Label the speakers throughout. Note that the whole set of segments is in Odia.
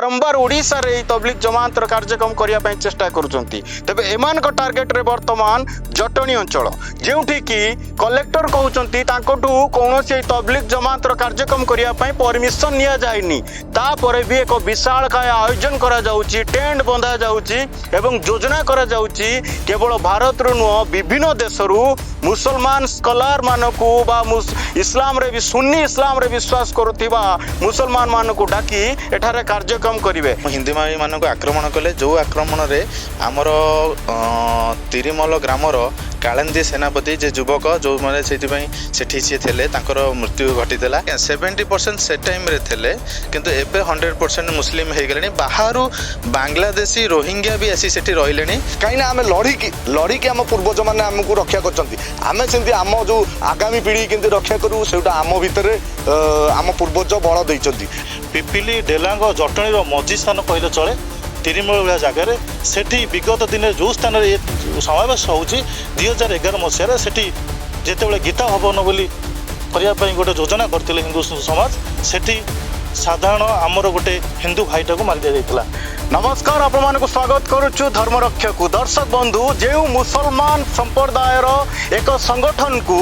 Speaker 1: बारंबार ओडिशा रे तबलिग जमात कार्यक्रम करने चेष्टा करुँच तेज एम टार्गेट रे वर्तमान जटणी अंचल जोठी कि कलेक्टर कहते कौन तबलिग जमात कार्यक्रम करने परमिशन नि जाए तापर भी एक विशाल काय आयोजन करा जाउची टेंट बंधा जाउची एवं योजना करा जाउची केवल भारत रु नुह विभिन्न देशरू मुसलमान स्कॉलर मानकू बा इस्लाम रे भी सुन्नी इस्लाम रे विश्वास करुथिबा मुसलमान मानकू डाकी एठारे कार्यक्रम करिवे।
Speaker 2: हिंदी भाई मानक आक्रमण कले जो आक्रमण रे आमर तिरिमल ग्रामर कालंदी सेनापति जे युवक जो माने सेठी सी थे मृत्यु घटीला 70% से टाइम रे थे किंतु एबे 100% मुस्लिम हो गले बाहर बांग्लादेशी रोहिंग्या भी आसी सेठी रहिले
Speaker 3: कहीं आम लड़िकी आम पूर्वज मैंने आमको रक्षा कर आम जो आगामी पीढ़ी के रक्षा करूँ से आम भितर आम पूर्वज बल देती
Speaker 4: पिपिली डेलांग जटणी मझी स्थान कहले चले तिरिमल भाया जगार सेठी विगत दिन जो स्थान समावेश हो 2011 मसीह से जिते गीता भवन बोली करने गोटे योजना करते हिंदू समाज सेठी साधारण आमर गोटे हिंदू भाईटा को मारी दिया।
Speaker 1: नमस्कार आपण मानक स्वागत करुचु धर्मरक्षक दर्शक बंधु जो मुसलमान संप्रदायर एक संगठन को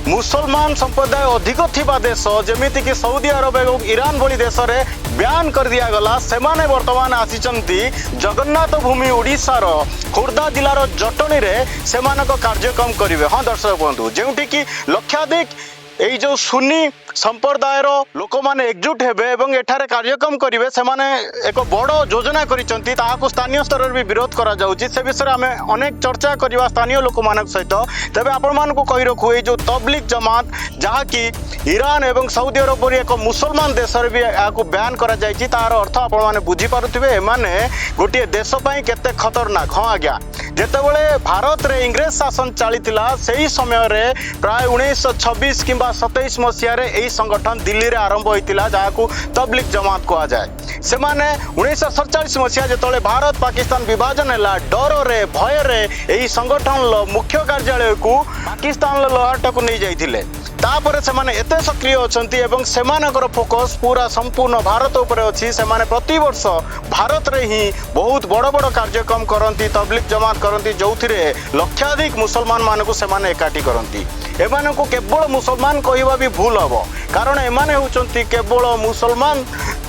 Speaker 1: मुसलमान संप्रदाय अधिक थिबा देश जेमिति कि सऊदी अरब एवं ईरान भली देश रे ब्यान कर दिया गला सेमाने वर्तमान आसीचंती जगन्नाथ भूमि ओडिशार खोर्धा जिलार जटणी रे सेमानक कार्यक्रम करिवे। हाँ दर्शक बंधु जोठी कि लक्षाधिक एई जो सुन्नी संप्रदायर लोक माने एकजुट हेबे एवं एठारे कार्यक्रम करिवे सेमाने एक बड़ योजना करिसंती ताहाको स्थानीय स्तर रे भी विरोध करा जाउची से विषय आमे अनेक चर्चा करिवा स्थानीय लोक मानक सहित तबे आपण मानको कहि रखु एई जो तबलिग जमात जहा कि ईरान एवं सऊदी अरब परि एक मुसलमान देश रे भी याको बैन करा जायची तार अर्थ आपण माने बुझी पारुथिबे एमाने गोटे देश पई केते खतरनाक। हाँ आज्ञा जेतेबेले भारत रे इंग्रेज शासन चलीथिला सेही समय रे प्राय 1926 किंबा 27 मसीह रे एही संगठन दिल्ली रे आरंभ होइतिला जाहाकू तबलिग जमात कहा जाए। से माने 1947 मसीहा जेतले भारत पाकिस्तान विभाजन हैला डर रे भय रे एही संगठन मुख्य कार्यालय को पाकिस्तान लोहाटा को नहीं जाइथिले तापर से माने एते सक्रिय अछंती एवं सेमानकर फोकस पूरा संपूर्ण भारत ऊपर अछि। से माने प्रति वर्ष भारत रे ही बहुत बड़ बड़ कार्यक्रम करंती तबलिग जमात करंती जोथिरे लक्षाधिक मुसलमान मानकु से माने एकाठी करंती। एमानकु केवल मुसलमान कहिबा भी भूल हबो कारण एमाने होचंती केवल मुसलमान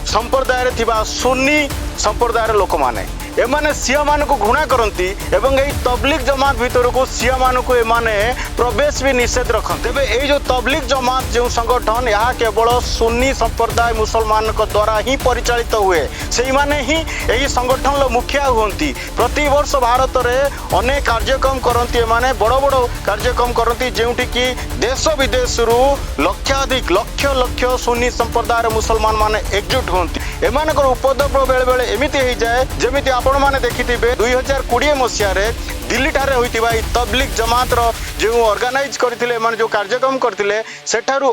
Speaker 1: संप्रदाय रे थिबा सुन्नी संप्रदाय लोक माने एमाने सिया मान को घृणा करती एवं यही तबलिग जमात भीतर को सिया मान को एमाने प्रवेश भी निषेध रखते। तेबे यही जो तबलिग जमात जो संगठन यह केवल सुन्नी संप्रदाय मुसलमान द्वारा ही परिचालित हुए से माने ही यही संगठन मुखिया हुंती प्रति वर्ष भारत रे अनेक कार्यक्रम करती एमाने बड़ बड़ कार्यक्रम करती जोठी कि देश विदेश रु लक्षाधिक लक्ष लक्ष सुन्नी संप्रदाय मुसलमान माने एकजुट होती एमानकर उपद्रव बेले बेले एमिति हो जाए जमिति आपण माने देखिथिबे 2020 मसीह रे दिल्ली ठारे होइतिबा तबलिग जमात रो जो ऑर्गेनाइज करथिले माने जो कार्यक्रम करथिले सेठारु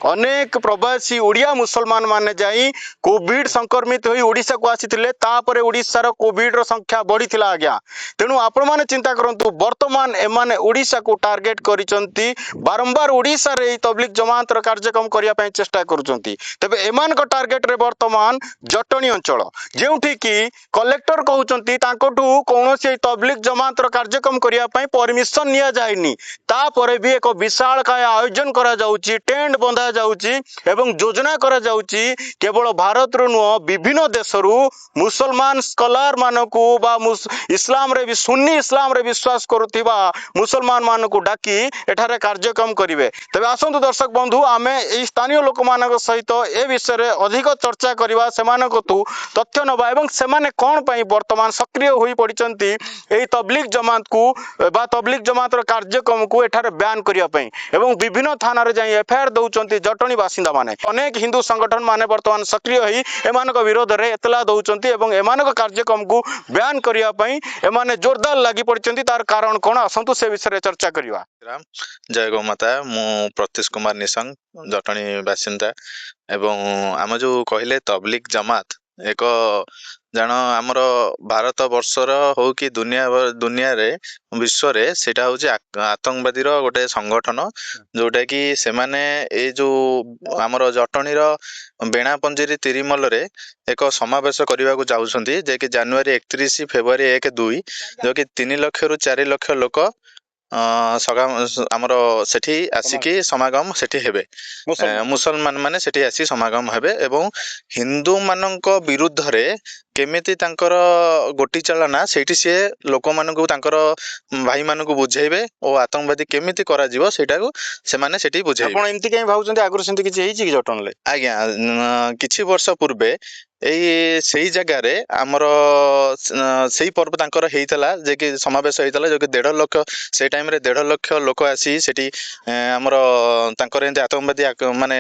Speaker 1: अनेक प्रवासी ओडिया मुसलमान माने जाई कोविड संक्रमित होई ओडिसा को आसीथिले तापरे ओडिसा रो कोविड रो संख्या बढ़िथिला आज्ञा। तेनु आपण माने चिंता करंतु वर्तमान एमाने ओडिसा को टार्गेट करिसंती बारंबार ओडिसा रे तबलिग जमात रो कार्यक्रम करिया पय चेष्टा करूचंती तबे एमान को टार्गेट रे वर्तमान जटणी अंचल जोठी कि कलेक्टर कहउचंती तांकोटू कोनोसी तबलिग जमात रो कार्यक्रम करिया पय परमिशन निया जायनी तापरे भी एक विशाल काय आयोजन करा जाउची टेंट बंधा जाउची एवं योजना करा जाउची केवल भारत रु नुह विभिन्न देशरू मुसलमान स्कॉलर मानकू बा इस्लाम रे भी सुन्नी इस्लाम रे विश्वास करुथिबा मुसलमान मानकू डाकी एठारे कार्यक्रम करिवे। तबे आसंतु दर्शक बंधु आमे एई स्थानीय लोक मानक सहित ए विषय रे अधिक चर्चा करिवा सेमानक तु तथ्य नबा एवं सेमाने कोन पई वर्तमान सक्रिय होई पडिचंती एई तबलिग जमात को बा तबलिग जमात रो कार्यक्रम को एठारे बैन करिया पई एवं विभिन्न थाना रे जाई एफआईआर दउचंती जटणी बासिंदा माने अनेक हिंदू संगठन माने वर्तमान सक्रिय होई एमानक विरोध रे एतला दउचंती एवं एमानक कार्यक्रम को बैन करिया पई एमाने जोरदार लागि पडिचंती तार कारण कोन आसंतु से विषय रे चर्चा करिवा।
Speaker 2: राम जय गौ माता मु प्रतीश कुमार निसंग जटणी बासिंदा एवं आम जो कहले तबलिग जमात ଏକ ଜାଣ ଆମର ଭାରତ ବର୍ଷର ହଉ କି ଦୁନିଆରେ ବିଶ୍ୱରେ ସେଇଟା ହଉଛି ଆତଙ୍କବାଦୀର ଗୋଟେ ସଂଗଠନ, ଯୋଉଟା କି ସେମାନେ ଏଇ ଯୋଉ ଆମର ଜଟଣୀର ବେଣାପଞ୍ଜିରି ତିରିମଲରେ ଏକ ସମାବେଶ କରିବାକୁ ଯାଉଛନ୍ତି, ଯେ କି ଜାନୁଆରୀ 31 ଫେବୃଆରୀ 1-2, ଯୋଉ କି 3 ଲକ୍ଷରୁ 4 ଲକ୍ଷ ଲୋକ ଆମର ସେଠି ଆସିକି ସମାଗମ ସେଠି ହେବେ। ମୁସଲମାନ ମାନେ ସେଠି ଆସି ସମାଗମ ହେବେ ଏବଂ ହିନ୍ଦୁ ମାନଙ୍କ ବିରୁଦ୍ଧରେ କେମିତି ତାଙ୍କର ଗୋଟି ଚାଳନା ସେଇଠି ସିଏ ଲୋକମାନଙ୍କୁ ତାଙ୍କର ଭାଇମାନଙ୍କୁ ବୁଝେଇବେ ଓ ଆତଙ୍କବାଦୀ କେମିତି କରାଯିବ ସେଇଟାକୁ ସେମାନେ ସେଠି ବୁଝେଇବେ।
Speaker 1: ଆପଣ ଏମିତି କାଇଁ ଭାବୁଛନ୍ତି? ଆଗରୁ ସେମିତି କିଛି ହେଇଛି କି ଜଟଣୀରେ?
Speaker 2: ଆଜ୍ଞା, କିଛି ବର୍ଷ ପୂର୍ବେ ସେଇ ଜାଗାରେ ଆମର ସେଇ ପର୍ବ ତାଙ୍କର ହେଇଥିଲା, ଯେ କି ସମାବେଶ ହେଇଥିଲା, ଯୋଉ କି 1.5 ଲକ୍ଷ ସେଇ ଟାଇମରେ 1.5 ଲକ୍ଷ ଲୋକ ଆସି ସେଠି ଆମର ତାଙ୍କର ଏମିତି ଆତଙ୍କବାଦୀ ମାନେ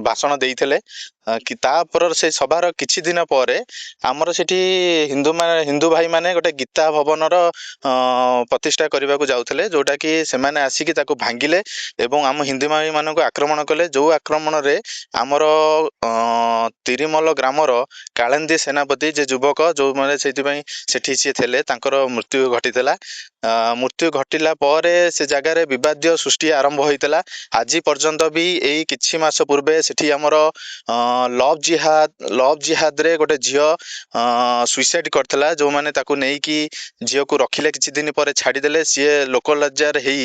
Speaker 2: ଭାଷଣ ଦେଇଥିଲେ। କି ତାପରେ ସେ ସଭାର କିଛି ଦିନ ପରେ ଆମର ସେଠି ହିନ୍ଦୁ ଭାଇମାନେ ଗୋଟେ ଗୀତା ଭବନର ପ୍ରତିଷ୍ଠା କରିବାକୁ ଯାଉଥିଲେ, ଯୋଉଟା କି ସେମାନେ ଆସିକି ତାକୁ ଭାଙ୍ଗିଲେ ଏବଂ ଆମ ହିନ୍ଦୁ ଭାଇମାନଙ୍କୁ ଆକ୍ରମଣ କଲେ। ଯୋଉ ଆକ୍ରମଣରେ ଆମର ତିରିମଲ ଗ୍ରାମର କାଳେନ୍ଦୀ ସେନାପତି ଯେ ଯୁବକ, ଯୋଉମାନେ ସେଇଥିପାଇଁ ସେଠି ସିଏ ଥିଲେ, ତାଙ୍କର ମୃତ୍ୟୁ ଘଟିଥିଲା। ମୃତ୍ୟୁ ଘଟିଲା ପରେ ସେ ଜାଗାରେ ବିବାଦୀୟ ସୃଷ୍ଟି ଆରମ୍ଭ ହୋଇଥିଲା। ଆଜି ପର୍ଯ୍ୟନ୍ତ ବି ଏଇ କିଛି ମାସ ପୂର୍ବେ ସେଠି ଆମର ଲଭ୍ ଜିହାଦରେ ଗୋଟେ ଝିଅ ସୁଇସାଇଡ୍ କରିଥିଲା, ଯୋଉମାନେ ତାକୁ ନେଇକି ଝିଅକୁ ରଖିଲେ, କିଛି ଦିନ ପରେ ଛାଡ଼ିଦେଲେ। ସିଏ ଲୋକଲଜ୍ଜାର ହେଇ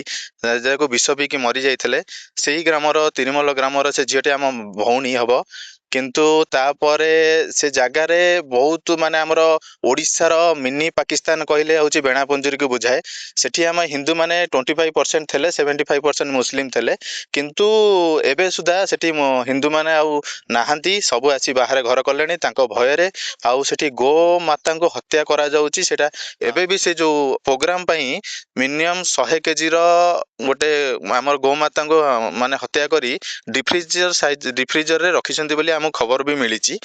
Speaker 2: ଯାହାକୁ ବିଷ ପିଇକି ମରି ଯାଇଥିଲେ। ସେଇ ଗ୍ରାମର ତିରିମଲ ଗ୍ରାମର ସେ ଝିଅଟି ଆମ ଭଉଣୀ ହବ। କିନ୍ତୁ ତାପରେ ସେ ଜାଗାରେ ବହୁତ ମାନେ ଆମର ଓଡ଼ିଶାର ମିନି ପାକିସ୍ତାନ କହିଲେ ହଉଛି ବେଣାପଞ୍ଜୁରୀକୁ ବୁଝାଏ। ସେଠି ଆମ ହିନ୍ଦୁମାନେ 25% ଥିଲେ, 75% ମୁସଲିମ ଥିଲେ। କିନ୍ତୁ ଏବେ ସୁଦ୍ଧା ସେଠି ହିନ୍ଦୁମାନେ ଆଉ ନାହାନ୍ତି, ସବୁ ଆସି ବାହାରେ ଘର କଲେଣି ତାଙ୍କ ଭୟରେ। ଆଉ ସେଠି ଗୋ ମାତାଙ୍କୁ ହତ୍ୟା କରାଯାଉଛି। ସେଟା ଏବେ ବି ସେ ଯୋଉ ପ୍ରୋଗ୍ରାମ ପାଇଁ ମିନିମମ୍ 100 କେଜିର ଗୋଟେ ଆମର ଗୋମାତାଙ୍କୁ ମାନେ ହତ୍ୟା କରି ଡିଫ୍ରିଜରରେ ରଖିଛନ୍ତି ବୋଲି ଆମକୁ ଖବର ବି ମିଳିଛି।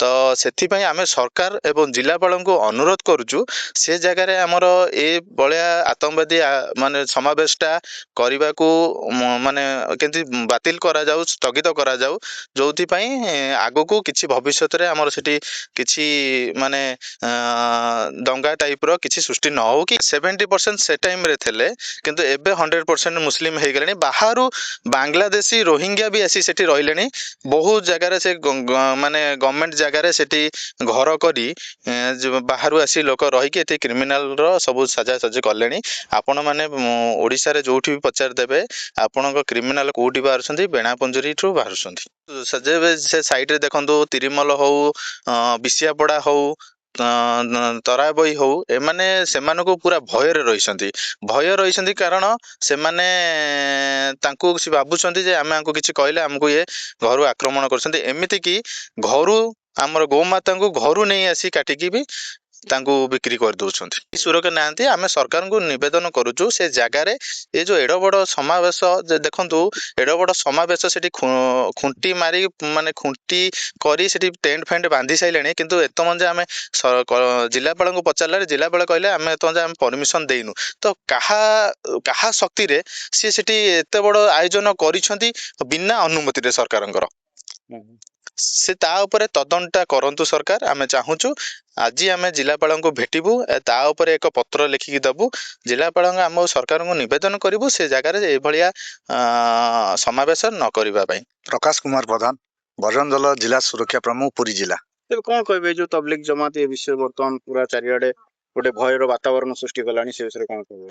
Speaker 2: ତ ସେଥିପାଇଁ ଆମେ ସରକାର ଏବଂ ଜିଲ୍ଲାପାଳଙ୍କୁ ଅନୁରୋଧ କରୁଛୁ, ସେ ଜାଗାରେ ଆମର ଏ ଭଳିଆ ଆତଙ୍କବାଦୀ ମାନେ ସମାବେଶଟା କରିବାକୁ ମାନେ କେମିତି ବାତିଲ କରାଯାଉ, ସ୍ଥଗିତ କରାଯାଉ, ଯୋଉଥିପାଇଁ ଆଗକୁ କିଛି ଭବିଷ୍ୟତରେ ଆମର ସେଠି କିଛି ମାନେ ଦଙ୍ଗା ଟାଇପର କିଛି ସୃଷ୍ଟି ନ ହଉ। କି 70% ସେ ଟାଇମରେ ଥିଲେ, କିନ୍ତୁ ଏବେ 100% ମୁସଲିମ ହେଇଗଲେଣି। ବାହାରୁ ବାଂଲାଦେଶୀ ରୋହିଙ୍ଗ୍ୟା ବି ଆସି ସେଠି ରହିଲେଣି। ବହୁତ ଜାଗାରେ ସେ ମାନେ ଗଭର୍ଣ୍ଣମେଣ୍ଟ ଜାଗାରେ ସେଠି ଘର କରି ବାହାରୁ ଆସି ଲୋକ ରହିକି ଏଠି କ୍ରିମିନାଲର ସବୁ ସାଜାସଜି କଲେଣି। ଆପଣମାନେ ଓଡ଼ିଶାରେ ଯୋଉଠି ବି ପଚାରିଦେବେ, ଆପଣଙ୍କ କ୍ରିମିନାଲ କୋଉଠି ବାହାରୁଛନ୍ତି? ବେଣାପଞ୍ଜୁରୀଠୁ ବାହାରୁଛନ୍ତି। ସେ ସାଇଡରେ ଦେଖନ୍ତୁ, ତିରିମଲ ହଉ, ବିଶିଆପଡ଼ା ହଉ, ତରାବଇ ହଉ, ଏମାନେ ସେମାନଙ୍କୁ ପୁରା ଭୟରେ ରହିଛନ୍ତି। କାରଣ ସେମାନେ ତାଙ୍କୁ ଭାବୁଛନ୍ତି ଯେ ଆମେ ଆଙ୍କୁ କିଛି କହିଲେ ଆମକୁ ଇଏ ଘରୁ ଆକ୍ରମଣ କରୁଛନ୍ତି। ଏମିତି କି ଘରୁ ଆମର ଗୋମାତାଙ୍କୁ ଘରୁ ନେଇ ଆସି କାଟିକି ବି ତାଙ୍କୁ ବିକ୍ରି କରିଦଉଛନ୍ତି। ସୁରକ୍ଷା ନାହାନ୍ତି। ଆମେ ସରକାରଙ୍କୁ ନିବେଦନ କରୁଛୁ, ସେ ଜାଗାରେ ଏ ଯୋଉ ଏଡ ବଡ ସମାବେଶ ଦେଖନ୍ତୁ, ଏଡ ବଡ ସମାବେଶ ସେଠି ଖୁଣ୍ଟି ମାରି ମାନେ ଖୁଣ୍ଟି କରି ସେଠି ଟେଣ୍ଟ ଫେଣ୍ଟ ବାନ୍ଧି ସାରିଲେଣି। କିନ୍ତୁ ଏତମଞ୍ଜେ ଆମେ ଜିଲ୍ଲାପାଳଙ୍କୁ ପଚାରିଲେ, ଜିଲ୍ଲାପାଳ କହିଲେ ଆମେ ଏତମଞ୍ଜେ ଆମେ ପରମିଶନ ଦେଇନୁ। ତ କାହା ଶକ୍ତିରେ ସିଏ ସେଠି ଏତେ ବଡ ଆୟୋଜନ କରିଛନ୍ତି ବିନା ଅନୁମତିରେ ସରକାରଙ୍କର? ସେ ତା ଉପରେ ତଦନ୍ତଟା କରନ୍ତୁ ସରକାର। ଆମେ ଚାହୁଁଛୁ, ଆଜି ଆମେ ଜିଲ୍ଲାପାଳଙ୍କୁ ଭେଟିବୁ, ତା ଉପରେ ଏକ ପତ୍ର ଲେଖିକି ଦେବୁ। ଜିଲ୍ଲାପାଳଙ୍କ ଆମ ସରକାରଙ୍କୁ ନିବେଦନ କରିବୁ ସେ ଜାଗାରେ ଏଇଭଳିଆ ସମାବେଶ ନ କରିବା ପାଇଁ।
Speaker 3: ପ୍ରକାଶ କୁମାର ପ୍ରଧାନ, ବଜରଙ୍ଗ ଦଳ ଜିଲ୍ଲା ସୁରକ୍ଷା ପ୍ରମୁଖ, ପୁରୀ ଜିଲ୍ଲା।
Speaker 1: ତେବେ କଣ କହିବେ ଯୋଉ ତବଲିଗ ଜମାତ ଏ ବିଷୟ ବର୍ତ୍ତମାନ ପୁରା ଚାରିଆଡେ ଗୋଟେ ଭୟର ବାତାବରଣ ସୃଷ୍ଟି କଲାଣି, ସେ ବିଷୟରେ କଣ କହିବେ?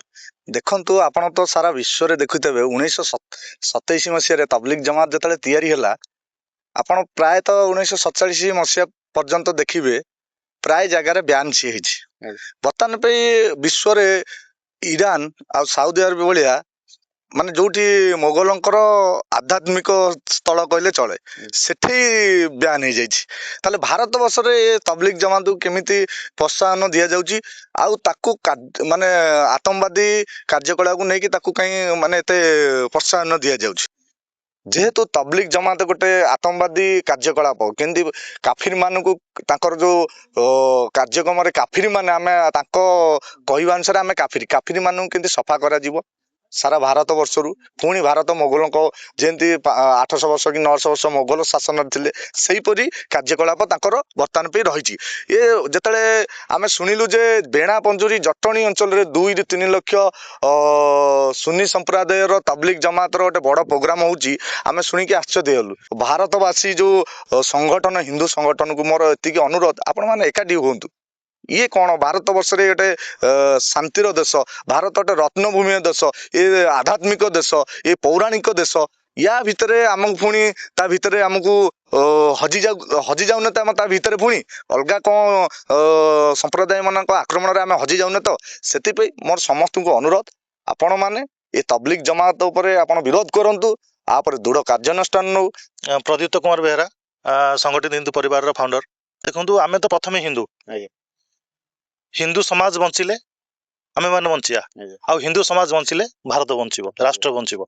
Speaker 3: ଦେଖନ୍ତୁ, ଆପଣ ତ ସାରା ବିଶ୍ୱରେ ଦେଖୁଥିବେ, 1927 ମସିହାରେ ତବଲିଗ ଜମାତ ଯେତେବେଳେ ତିଆରି ହେଲା, ଆପଣ ପ୍ରାୟତଃ 1947 ମସିହା ପର୍ଯ୍ୟନ୍ତ ଦେଖିବେ ପ୍ରାୟ ଜାଗାରେ ବ୍ୟାନ୍ ସିଏ ହେଇଛି। ବର୍ତ୍ତମାନ ପାଇଁ ବିଶ୍ୱରେ ଇରାନ ଆଉ ସାଉଦି ଆରବ ଭଳିଆ ମାନେ ଯୋଉଠି ମୋଗଲଙ୍କର ଆଧ୍ୟାତ୍ମିକ ସ୍ଥଳ କହିଲେ ଚଳେ, ସେଠି ବ୍ୟାନ୍ ହେଇଯାଇଛି। ତାହେଲେ ଭାରତ ବର୍ଷରେ ତବଲିଗ ଜମାତକୁ କେମିତି ପ୍ରୋତ୍ସାହନ ଦିଆଯାଉଛି, ଆଉ ତାକୁ ମାନେ ଆତଙ୍କବାଦୀ କାର୍ଯ୍ୟକଳାପକୁ ନେଇକି ତାକୁ କାହିଁ ମାନେ ଏତେ ପ୍ରୋତ୍ସାହନ ଦିଆଯାଉଛି? ଯେହେତୁ ତବଲିଗ ଜମାତ ଗୋଟେ ଆତଙ୍କବାଦୀ କାର୍ଯ୍ୟକଳାପ, କେମିତି କାଫିର ମାନଙ୍କୁ ତାଙ୍କର ଯୋଉ କାର୍ଯ୍ୟକ୍ରମରେ କାଫିର ମାନେ, ଆମେ ତାଙ୍କ କହିବା ଅନୁସାରେ ଆମେ କାଫିର ମାନଙ୍କୁ କେମିତି ସଫା କରାଯିବ, ସାରା ଭାରତ ବର୍ଷରୁ ପୁଣି ଭାରତ ମୋଗଲଙ୍କ ଯେମିତି 800 ବର୍ଷ କି 900 ବର୍ଷ ମୋଗଲ ଶାସନରେ ଥିଲେ ସେହିପରି କାର୍ଯ୍ୟକଳାପ ତାଙ୍କର ବର୍ତ୍ତମାନ ପାଇଁ ରହିଛି। ଏ ଯେତେବେଳେ ଆମେ ଶୁଣିଲୁ ଯେ ବେଣା ପଞ୍ଜୁରୀ ଜଟଣୀ ଅଞ୍ଚଳରେ 2 ରୁ 3 ଲକ୍ଷ ସୁନ୍ନି ସମ୍ପ୍ରଦାୟର ତବଲିଗ ଜମାତର ଗୋଟେ ବଡ଼ ପ୍ରୋଗ୍ରାମ ହେଉଛି। ଆମେ ଶୁଣିକି ଆଶ୍ଚର୍ଯ୍ୟ ହେଲୁ। ଭାରତବାସୀ ଯେଉଁ ସଂଗଠନ ହିନ୍ଦୁ ସଂଗଠନକୁ ମୋର ଏତିକି ଅନୁରୋଧ, ଆପଣମାନେ ଏକାଠି ହୁଅନ୍ତୁ। ଇଏ କ'ଣ ଭାରତ ବର୍ଷରେ ଗୋଟେ ଶାନ୍ତିର ଦେଶ, ଭାରତ ଗୋଟେ ରତ୍ନଭୂମିର ଦେଶ, ଏ ଆଧ୍ୟାତ୍ମିକ ଦେଶ, ଏ ପୌରାଣିକ ଦେଶ। ୟା ଭିତରେ ଆମକୁ ପୁଣି ତା ଭିତରେ ଆମକୁ ହଜି ଯାଉନେ ତ ଆମ ତା ଭିତରେ ପୁଣି ଅଲଗା କ'ଣ ସମ୍ପ୍ରଦାୟ ମାନଙ୍କ ଆକ୍ରମଣରେ ଆମେ ହଜି ଯାଉନେ ତ। ସେଥିପାଇଁ ମୋର ସମସ୍ତଙ୍କୁ ଅନୁରୋଧ, ଆପଣମାନେ ଏ ତବଲିଗ ଜମାତ ଉପରେ ଆପଣ ବିରୋଧ କରନ୍ତୁ, ତାପରେ ଦୃଢ଼ କାର୍ଯ୍ୟାନୁଷ୍ଠାନ ନେଉ।
Speaker 4: ପ୍ରଦୀପ୍ତ କୁମାର ବେହେରା, ସଂଗଠିତ ହିନ୍ଦୁ ପରିବାରର ଫାଉଣ୍ଡର। ଦେଖନ୍ତୁ, ଆମେ ତ ପ୍ରଥମେ ହିନ୍ଦୁ। ହିନ୍ଦୁ ସମାଜ ବଞ୍ଚିଲେ ଆମେମାନେ ବଞ୍ଚିବା, ଆଉ ହିନ୍ଦୁ ସମାଜ ବଞ୍ଚିଲେ ଭାରତ ବଞ୍ଚିବ, ରାଷ୍ଟ୍ର ବଞ୍ଚିବ।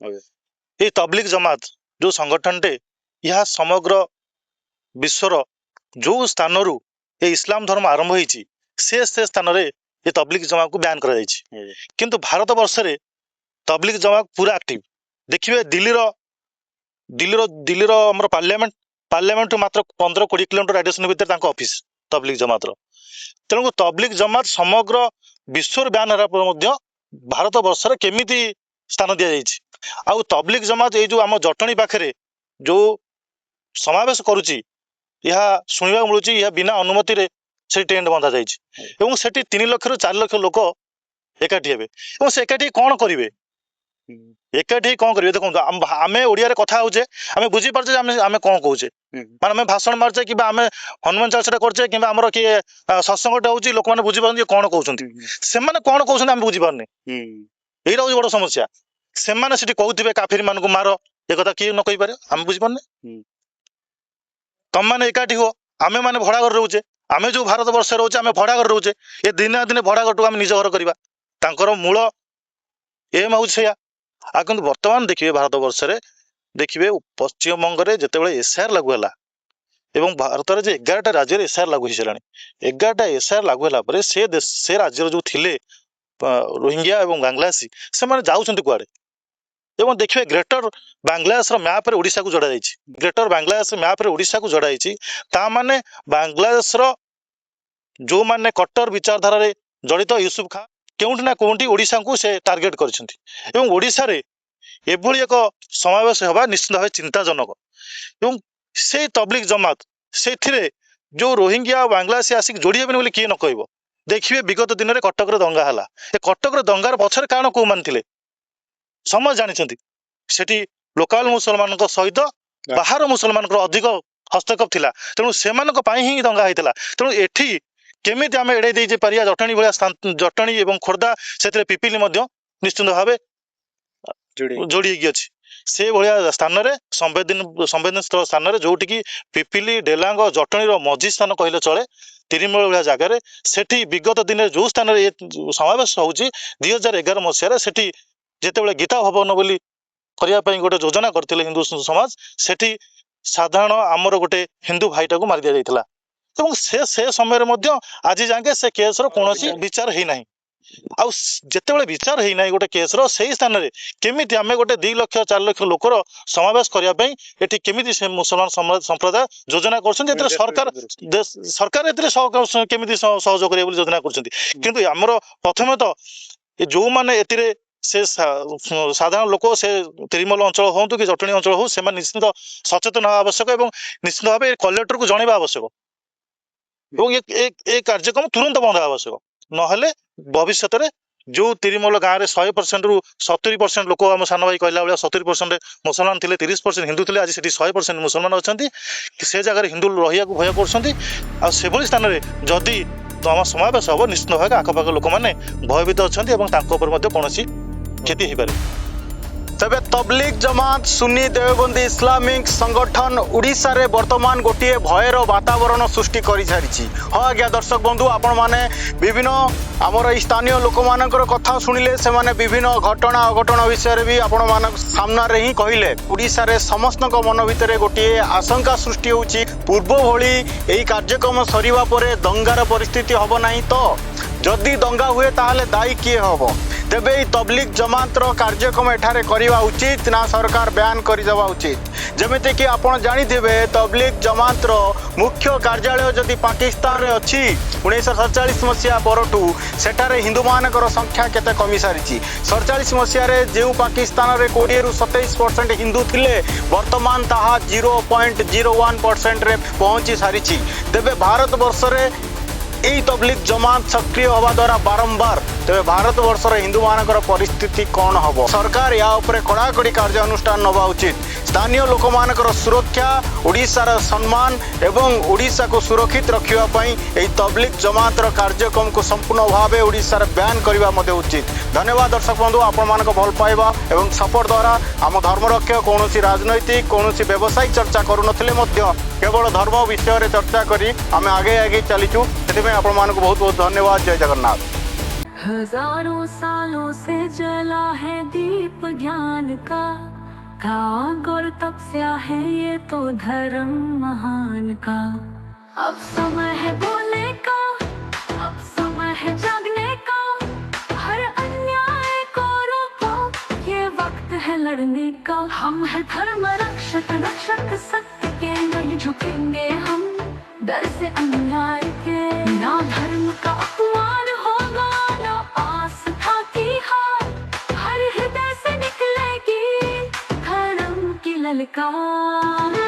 Speaker 4: এই তবলিগ জমাত ଯେଉଁ ସଂଗଠନଟେ, ଏହା ସମଗ୍ର ବିଶ୍ୱର ଯେଉଁ ସ୍ଥାନରୁ ଏ ଇସଲାମ ଧର୍ମ ଆରମ୍ଭ ହେଇଛି ସେ ସ୍ଥାନରେ ଏ ତବଲିଗ ଜମାକୁ ବ୍ୟାନ୍ କରାଯାଇଛି। କିନ୍ତୁ ଭାରତ ବର୍ଷରେ ତବଲିଗ ଜମା ପୁରା ଆକ୍ଟିଭ। ଦେଖିବେ ଦିଲ୍ଲୀର ଆମର ପାର୍ଲାମେଣ୍ଟରୁ ମାତ୍ର 15-20 କିଲୋମିଟର ରାଡିଏସନ ଭିତରେ ତାଙ୍କ ଅଫିସ ତବଲିଗ ଜମାତର। ତେଣୁ ତବଲିଗ ଜମାତ ସମଗ୍ର ବିଶ୍ୱରୁ ବ୍ୟାନ୍ ହେବା ପରେ ମଧ୍ୟ ଭାରତ ବର୍ଷରେ କେମିତି ସ୍ଥାନ ଦିଆଯାଇଛି। ଆଉ ତବଲିଗ ଜମାତ ଏଇ ଯେଉଁ ଆମ ଜଟଣୀ ପାଖରେ ଯେଉଁ ସମାବେଶ କରୁଛି, ଏହା ଶୁଣିବାକୁ ମିଳୁଛି ଏହା ବିନା ଅନୁମତିରେ ସେଠି ଟେଣ୍ଟ ବନ୍ଧା ଯାଇଛି ଏବଂ ସେଠି 3 ଲକ୍ଷରୁ 4 ଲକ୍ଷ ଲୋକ ଏକାଠି ହେବେ। ଏବଂ ସେ ଏକାଠି କ'ଣ କରିବେ? ଦେଖନ୍ତୁ, ଆମେ ଓଡ଼ିଆରେ କଥା ହଉଛେ, ଆମେ ବୁଝିପାରୁଛେ ଆମେ କ'ଣ କହୁଛେ। ମାନେ ଆମେ ଭାଷଣ ମାରୁଛେ କିମ୍ବା ଆମେ ହନୁମାନ ଚାଳିଶାଟା କରୁଛେ କିମ୍ବା ଆମର କିଏ ସତ୍ସଙ୍ଗଟା ହଉଛି, ଲୋକମାନେ ବୁଝିପାରନ୍ତି କ'ଣ କହୁଛନ୍ତି। ସେମାନେ କ'ଣ କହୁଛନ୍ତି ଆମେ ବୁଝିପାରୁନି। ଏଇଟା ହଉଛି ବଡ଼ ସମସ୍ୟା। ସେମାନେ ସେଠି କହୁଥିବେ କାଫିର ମାନଙ୍କୁ ମାର, ଏ କଥା କିଏ ନ କହିପାରେ, ଆମେ ବୁଝିପାରୁନେ। ତମମାନେ ଏକାଠି ହୁଅ, ଆମେ ମାନେ ଭଡ଼ା ଘରେ ରହୁଛେ, ଆମେ ଯେଉଁ ଭାରତ ବର୍ଷରେ ରହୁଛେ ଆମେ ଭଡ଼ା ଘରେ ରହୁଛେ, ଏ ଦିନେ ନା ଦିନେ ଭଡ଼ା ଘରଟାକୁ ଆମେ ନିଜ ଘର କରିବା। ତାଙ୍କର ମୂଳ ଏମ୍ ହେଉଛି ସେଇଆ। ଆଉ କିନ୍ତୁ ବର୍ତ୍ତମାନ ଦେଖିବେ ଭାରତ ବର୍ଷରେ ଦେଖିବେ ପଶ୍ଚିମବଙ୍ଗରେ ଯେତେବେଳେ ଏସ୍ଆଇଆର୍ ଲାଗୁ ହେଲା ଏବଂ ଭାରତରେ ଯେ 11ଟା ରାଜ୍ୟରେ ଏସ୍ଆଇଆର୍ ଲାଗୁ ହେଇସାରିଲାଣି, 11ଟା ଏସ୍ଆଇଆର୍ ଲାଗୁ ହେଲା ପରେ ସେ ରାଜ୍ୟର ଯେଉଁ ଥିଲେ ରୋହିଙ୍ଗ୍ୟା ଏବଂ ବାଂଲାଦେଶୀ, ସେମାନେ ଯାଉଛନ୍ତି କୁଆଡ଼େ? ଏବଂ ଦେଖିବେ ଗ୍ରେଟର ବାଂଲାଦେଶର ମ୍ୟାପରେ ଓଡ଼ିଶାକୁ ଯୋଡ଼ା ଯାଇଛି। ଗ୍ରେଟର ବାଂଲାଦେଶ ମ୍ୟାପରେ ଓଡ଼ିଶାକୁ ଯୋଡ଼ା ହେଇଛି। ତା ମାନେ ବାଂଲାଦେଶର ଯେଉଁମାନେ କଟ୍ଟର ବିଚାରଧାରାରେ ଜଡ଼ିତ ୟୁସୁଫ ଖାଁ କେଉଁଠି ନା କେଉଁଠି ଓଡ଼ିଶାକୁ ସେ ଟାର୍ଗେଟ କରିଛନ୍ତି ଏବଂ ଓଡ଼ିଶାରେ ଏଭଳି ଏକ ସମାବେଶ ହେବା ନିଶ୍ଚିତ ଭାବେ ଚିନ୍ତାଜନକ। ଏବଂ ସେଇ ତବଲିଗ ଜମାତ ସେଥିରେ ଯେଉଁ ରୋହିଙ୍ଗ୍ୟା ଆଉ ବାଂଲାଦେଶୀ ଆସିକି ଯୋଡ଼ି ହେବେନି ବୋଲି କିଏ ନ କହିବ। ଦେଖିବେ ବିଗତ ଦିନରେ କଟକରେ ଦଙ୍ଗା ହେଲା, ଏ କଟକରେ ଦଙ୍ଗାର ପଛରେ କାରଣ କୋଉମାନେ ଥିଲେ ସମସ୍ତେ ଜାଣିଛନ୍ତି। ସେଠି ଲୋକାଲ ମୁସଲମାନଙ୍କ ସହିତ ବାହାର ମୁସଲମାନଙ୍କର ଅଧିକ ହସ୍ତକ୍ଷେପ ଥିଲା, ତେଣୁ ସେମାନଙ୍କ ପାଇଁ ହିଁ ଦଙ୍ଗା ହେଇଥିଲା। ତେଣୁ ଏଠି କେମିତି ଆମେ ଏଡ଼େଇ ଦେଇ ପାରିବା? ଜଟଣୀ ଏବଂ ଖୋର୍ଦ୍ଧା, ସେଥିରେ ପିପିଲି ମଧ୍ୟ ନିଶ୍ଚିନ୍ତ ଭାବେ ଯୋଡ଼ି ହେଇକି ଅଛି। ସେଭଳିଆ ସ୍ଥାନରେ ସମ୍ବେଦନଶୀଳ ସ୍ଥାନରେ ଯେଉଁଠିକି ପିପିଲି, ଡେଲାଙ୍ଗ, ଜଟଣୀର ମଝି ସ୍ଥାନ କହିଲେ ଚଳେ, ତିରିମଳ ଭଳିଆ ଜାଗାରେ, ସେଠି ବିଗତ ଦିନରେ ଯେଉଁ ସ୍ଥାନରେ ଏ ସମାବେଶ ହେଉଛି 2011 ମସିହାରେ ସେଠି ଯେତେବେଳେ ଗୀତା ଭବନ ବୋଲି କରିବା ପାଇଁ ଗୋଟେ ଯୋଜନା କରିଥିଲେ ହିନ୍ଦୁ ସମାଜ, ସେଠି ସାଧାରଣ ଆମର ଗୋଟେ ହିନ୍ଦୁ ଭାଇଟାକୁ ମାରି ଦିଆଯାଇଥିଲା ଏବଂ ସେ ସମୟରେ ମଧ୍ୟ ଆଜି ଯାକେ ସେ କେସ୍ର କୌଣସି ବିଚାର ହେଇନାହିଁ। ଆଉ ଯେତେବେଳେ ବିଚାର ହେଇନାହିଁ ଗୋଟେ କେସ୍ର, ସେଇ ସ୍ଥାନରେ କେମିତି ଆମେ ଗୋଟେ 2 ଲକ୍ଷ 4 ଲକ୍ଷ ଲୋକର ସମାବେଶ କରିବା ପାଇଁ ଏଠି କେମିତି ସେ ମୁସଲମାନ ସମ୍ପ୍ରଦାୟ ଯୋଜନା କରୁଛନ୍ତି, ଏଥିରେ ସରକାର ଏଥିରେ କେମିତି ସହଯୋଗ କରିବେ ବୋଲି ଯୋଜନା କରୁଛନ୍ତି। କିନ୍ତୁ ଆମର ପ୍ରଥମେ ତ ଯେଉଁମାନେ ଏଥିରେ ସେ ସାଧାରଣ ଲୋକ, ସେ ତିରିମଲ ଅଞ୍ଚଳ ହୁଅନ୍ତୁ କି ଜଟଣୀ ଅଞ୍ଚଳ ହଉ, ସେମାନେ ନିଶ୍ଚିତ ସଚେତନ ହେବା ଆବଶ୍ୟକ ଏବଂ ନିଶ୍ଚିତ ଭାବେ କଲେକ୍ଟରକୁ ଜଣାଇବା ଆବଶ୍ୟକ ଏବଂ ଏ କାର୍ଯ୍ୟକ୍ରମ ତୁରନ୍ତ ବନ୍ଦ ହେବା ଆବଶ୍ୟକ। ନହେଲେ ଭବିଷ୍ୟତରେ ଯେଉଁ ତିରିମଲ ଗାଁରେ 100%ରୁ 70% ଲୋକ, ଆମ ସାନ ଭାଇ କହିଲା ଭଳିଆ 70% ମୁସଲମାନ ଥିଲେ, 30% ହିନ୍ଦୁ ଥିଲେ, ଆଜି ସେଠି 100% ମୁସଲମାନ ଅଛନ୍ତି। ସେ ଜାଗାରେ ହିନ୍ଦୁ ରହିବାକୁ ଭୟ କରୁଛନ୍ତି। ଆଉ ସେଭଳି ସ୍ଥାନରେ ଯଦି ଆମ ସମାବେଶ ହେବ, ନିଶ୍ଚିତ ଭାବେ ଆଖପାଖ ଲୋକମାନେ ଭୟଭୀତ ଅଛନ୍ତି ଏବଂ ତାଙ୍କ ଉପରେ ମଧ୍ୟ କୌଣସି କ୍ଷତି ହେଇପାରେ।
Speaker 1: ତେବେ ତବଲିଗ ଜମାତ ସୁନ୍ନି ଦେଓବନ୍ଦୀ ଇସଲାମିକ ସଂଗଠନ ଓଡ଼ିଶାରେ ବର୍ତ୍ତମାନ ଗୋଟିଏ ଭୟର ବାତାବରଣ ସୃଷ୍ଟି କରିସାରିଛି। ହଁ ଆଜ୍ଞା ଦର୍ଶକ ବନ୍ଧୁ, ଆପଣମାନେ ବିଭିନ୍ନ ଆମର ଏଇ ସ୍ଥାନୀୟ ଲୋକମାନଙ୍କର କଥା ଶୁଣିଲେ, ସେମାନେ ବିଭିନ୍ନ ଘଟଣା ଅଘଟଣା ବିଷୟରେ ବି ଆପଣମାନଙ୍କ ସାମ୍ନାରେ ହିଁ କହିଲେ। ଓଡ଼ିଶାରେ ସମସ୍ତଙ୍କ ମନ ଭିତରେ ଗୋଟିଏ ଆଶଙ୍କା ସୃଷ୍ଟି ହେଉଛି, ପୂର୍ବ ଭଳି ଏହି କାର୍ଯ୍ୟକ୍ରମ ସରିବା ପରେ ଦଙ୍ଗାର ପରିସ୍ଥିତି ହେବ ନାହିଁ ତ? ଯଦି ଦଙ୍ଗା ହୁଏ ତାହେଲେ ଦାୟୀ କିଏ ହେବ? तेबे ई तबलीग जमातर कार्यक्रम एठारे करिवा उचित ना सरकार बैन कर देवा उचित। जमिति कि आपण जानिथिबे तबलीग जमातर मुख्य कार्यालय जदि पाकिस्तान रे अछि 1947 मसीहा परठू सेठारे हिंदू मानकर संख्या केते कमी सारिछि। 47 मसीहा रे जेउ पाकिस्तान रे 20 रु 27% हिंदू थिले वर्तमान ताहा 0.01% रे पहुंची सारिछि। तेबे भारत वर्ष रे एई तबलीग जमात सक्रिय होवा द्वारा बारंबार तेबे भारत वर्षर हिंदू मानकर परिस्थिति कौन हबो? सरकार या उपरे कड़ाकड़ी कार्यानुष्ठान नवा उचित। स्थानीय लोक मानकर सुरक्षा ओडिशार सम्मान एवं ओडिशा को सुरक्षित रखिवा पई एई तबलीग जमातर कार्यक्रम को संपूर्ण भावे ओडिशार बैन करिवा मध्ये उचित। धन्यवाद दर्शक बंधु, आपण मानक भल पाइबा एवं सपोर्ट द्वारा आम धर्मरक्षक कौनसी राजनैतिक कौनसी व्यवसायिक चर्चा करूनथिले मध्य केवल धर्म विषय रे चर्चा करी आम आगे आगे चलीचु। ସେଥିପାଇଁ ଆପଣମାନଙ୍କୁ बहुत बहुत धन्यवाद। जय जगन्नाथ।
Speaker 5: हजारों सालों से जला है दीप ज्ञान का, त्याग और तपस्या है ये तो धर्म महान का। अब समय है बोलने का, अब समय है जागने का, हर अन्याय को रोको, ये वक्त है लड़ने का। हम है धर्म रक्षक, रक्षक सत्य के, नहीं झुकेंगे हम डर से अन्याय के। ना धर्म का अपमान होगा, ना आस्था की हार, हर हृदय से निकलेगी धर्म की ललकार।